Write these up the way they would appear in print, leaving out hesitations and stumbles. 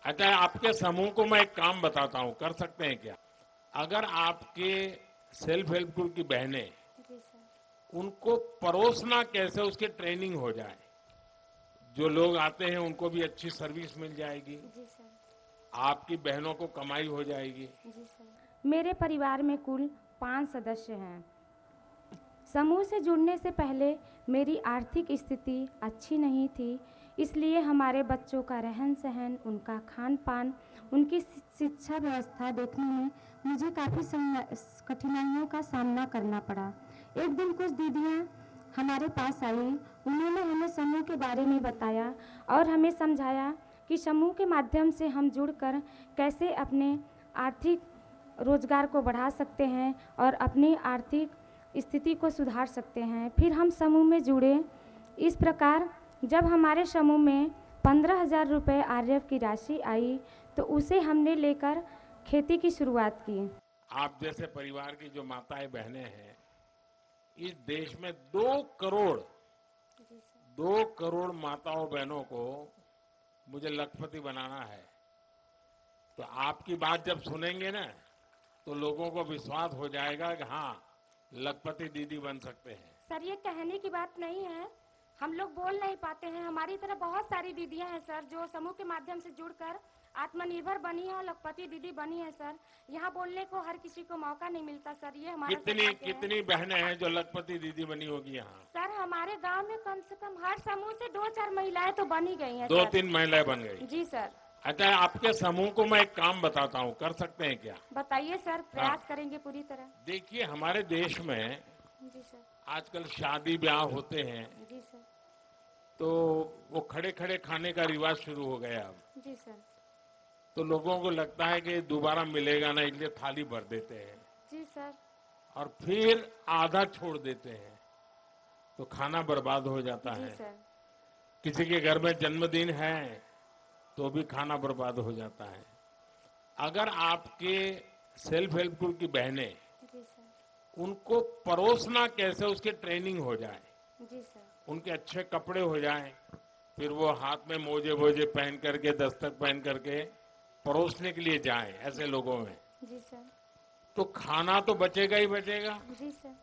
अच्छा, आपके समूह को मैं एक काम बताता हूँ, कर सकते हैं क्या? अगर आपके सेल्फ हेल्प ग्रुप की बहनें, जी सर। उनको परोसना कैसे उसकी ट्रेनिंग हो जाए, जो लोग आते हैं उनको भी अच्छी सर्विस मिल जाएगी, जी सर। आपकी बहनों को कमाई हो जाएगी। जी सर। मेरे परिवार में कुल 5 सदस्य हैं। समूह से जुड़ने से पहले मेरी आर्थिक स्थिति अच्छी नहीं थी, इसलिए हमारे बच्चों का रहन सहन, उनका खान पान, उनकी शिक्षा व्यवस्था देखने में मुझे काफ़ी कठिनाइयों का सामना करना पड़ा। एक दिन कुछ दीदियाँ हमारे पास आई। उन्होंने हमें समूह के बारे में बताया और हमें समझाया कि समूह के माध्यम से हम जुड़कर कैसे अपने आर्थिक रोजगार को बढ़ा सकते हैं और अपनी आर्थिक स्थिति को सुधार सकते हैं। फिर हम समूह में जुड़े। इस प्रकार जब हमारे समूह में 15,000 रुपये आरएफ की राशि आई तो उसे हमने लेकर खेती की शुरुआत की। आप जैसे परिवार की जो माताएं बहनें हैं, इस देश में 2 करोड़ माताओं बहनों को मुझे लखपति बनाना है। तो आपकी बात जब सुनेंगे ना, तो लोगों को विश्वास हो जाएगा कि हाँ, लखपति दीदी बन सकते हैं। सर, ये कहने की बात नहीं है, हम लोग बोल नहीं पाते हैं। हमारी तरह बहुत सारी दीदियां हैं सर, जो समूह के माध्यम से जुड़कर आत्मनिर्भर बनी है और लखपति दीदी बनी है सर। यहाँ बोलने को हर किसी को मौका नहीं मिलता सर, ये हमारा कितनी बहनें हैं जो लखपति दीदी बनी होगी यहाँ? सर, हमारे गांव में कम से कम हर समूह से 2-4 महिलाएं तो बनी गई हैं। 2-3 महिलाएं बन गई? जी सर। अच्छा, आपके समूह को मैं एक काम बताता हूँ, कर सकते हैं क्या? बताइए सर, प्रयास करेंगे पूरी तरह। देखिए, हमारे देश में जी सर। आजकल शादी ब्याह होते हैं, जी सर। तो वो खड़े खड़े खाने का रिवाज शुरू हो गया अब। जी सर। तो लोगों को लगता है कि दोबारा मिलेगा ना, इसलिए थाली भर देते हैं। जी सर। और फिर आधा छोड़ देते हैं, तो खाना बर्बाद हो जाता जी है। सर। किसी के घर में जन्मदिन है तो भी खाना बर्बाद हो जाता है। अगर आपके सेल्फ हेल्प ग्रुप की बहनें, जी सर। उनको परोसना कैसे उसकी ट्रेनिंग हो जाए, जी सर। उनके अच्छे कपड़े हो जाएं, फिर वो हाथ में मोजे वोजे पहन करके, दस्तक पहन करके परोसने के लिए जाएं ऐसे लोगों में, जी सर। तो खाना तो बचेगा ही बचेगा, जी सर।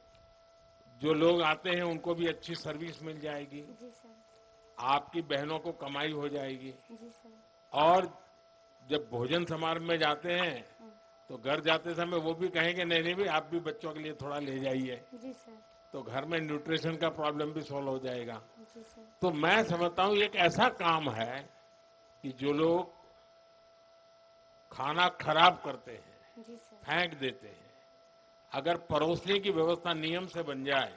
जो लोग आते हैं उनको भी अच्छी सर्विस मिल जाएगी, जी सर। आपकी बहनों को कमाई हो जाएगी। जी सर। और जब भोजन समारोह में जाते हैं तो घर जाते समय वो भी कहेंगे नहीं नहीं भाई, आप भी बच्चों के लिए थोड़ा ले जाइए, जी सर। तो घर में न्यूट्रिशन का प्रॉब्लम भी सॉल्व हो जाएगा। जी सर। तो मैं समझता हूँ ये एक ऐसा काम है कि जो लोग खाना खराब करते हैं, जी सर। फेंक देते हैं, अगर परोसने की व्यवस्था नियम से बन जाए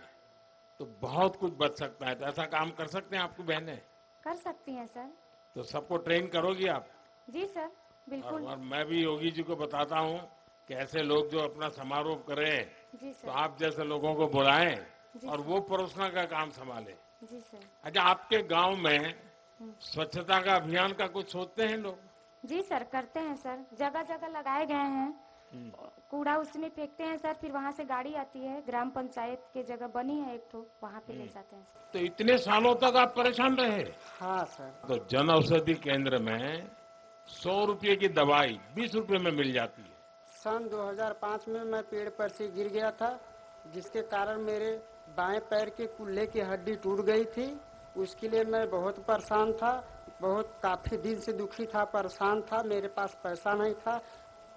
तो बहुत कुछ बच सकता है। तो ऐसा काम कर सकते हैं आपकी बहनें? कर सकती हैं सर। तो सबको ट्रेन करोगी आप? जी सर, बिल्कुल। और मैं भी योगी जी को बताता हूँ कि ऐसे लोग जो अपना समारोह करें, जी तो सर। आप जैसे लोगों को बुलाएं जी और सर। वो परोसना का काम संभालें। जी सर। अच्छा, आपके गांव में स्वच्छता का अभियान का कुछ सोचते हैं लोग? जी सर, करते हैं सर, जगह जगह लगाए गए हैं। कूड़ा उसमें फेंकते हैं सर, फिर वहाँ से गाड़ी आती है, ग्राम पंचायत के जगह बनी है एक तो, वहाँ पे ले जाते हैं सर। तो इतने सालों तक आप परेशान रहे? हाँ सर। तो जन औषधि केंद्र में 100 रुपये की दवाई 20 रुपये में मिल जाती है। सन 2005 में मैं पेड़ पर से गिर गया था, जिसके कारण मेरे बाएं पैर के कूल्हे की हड्डी टूट गई थी। उसके लिए मैं बहुत परेशान था, काफी दिन से दुखी था, परेशान था। मेरे पास पैसा नहीं था।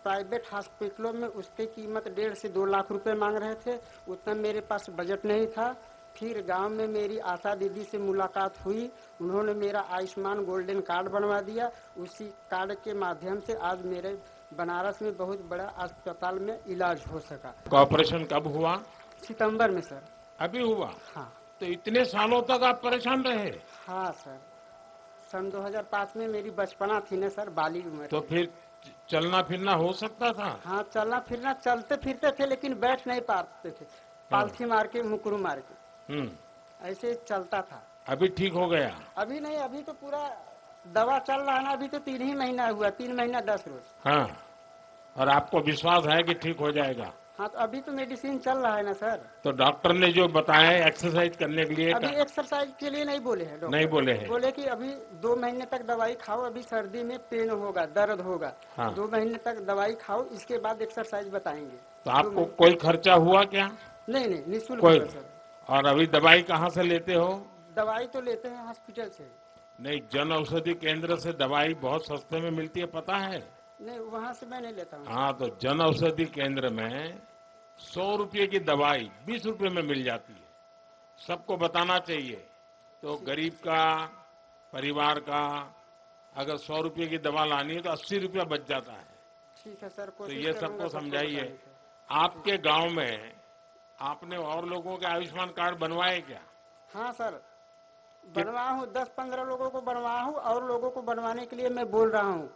प्राइवेट हॉस्पिटलों में उसकी कीमत 1.5 से 2 लाख रुपए मांग रहे थे, उतना मेरे पास बजट नहीं था। फिर गांव में मेरी आशा दीदी से मुलाकात हुई, उन्होंने मेरा आयुष्मान गोल्डन कार्ड बनवा दिया। उसी कार्ड के माध्यम से आज मेरे बनारस में बहुत बड़ा अस्पताल में इलाज हो सका। ऑपरेशन कब हुआ? सितंबर में सर। अभी हुआ? हाँ। तो इतने सालों तक आप परेशान रहे? हाँ सर, सन 2005 में मेरी बचपना थी ना सर, बाली उम्र। तो फिर चलना फिरना हो सकता था? हाँ, चलना फिरना चलते फिरते थे, लेकिन बैठ नहीं पाते थे, पालथी मार के, मुकरू मार के ऐसे चलता था। अभी ठीक हो गया? अभी नहीं, अभी तो पूरा दवा चल रहा है ना, अभी तो 3 ही महीना हुआ, 3 महीना 10 रोज। हाँ, और आपको विश्वास है कि ठीक हो जाएगा? हाँ, तो अभी तो मेडिसिन चल रहा है ना सर। तो डॉक्टर ने जो बताया एक्सरसाइज करने के लिए अभी एक्सरसाइज के लिए नहीं बोले हैं डॉक्टर। नहीं बोले हैं। बोले कि अभी 2 महीने तक दवाई खाओ, अभी सर्दी में पेन होगा, दर्द होगा। हाँ। 2 महीने तक दवाई खाओ, इसके बाद एक्सरसाइज बताएंगे। तो आपको कोई खर्चा हुआ क्या? नहीं, निःशुल्क कोई। होगा सर। और अभी दवाई कहाँ से लेते हो? दवाई तो लेते हैं हॉस्पिटल से। नहीं, जन औषधि केंद्र से दवाई बहुत सस्ते में मिलती है, पता है? नहीं, वहाँ से मैं नहीं लेता हूँ। हाँ, तो जन औषधि केंद्र में 100 रुपये की दवाई 20 रुपये में मिल जाती है। सबको बताना चाहिए। तो गरीब का, परिवार का अगर 100 रुपये की दवा लानी है तो 80 रुपया बच जाता है। ठीक है सर, तो कोशिश ये करूंगा सबको सबको समझाइए। बताने का। आपके गांव में आपने और लोगों के आयुष्मान कार्ड बनवाए क्या? हाँ सर, बनवा हूँ, 10-15 लोगों को बनवा हूँ और लोगों को बनवाने के लिए मैं बोल रहा हूँ।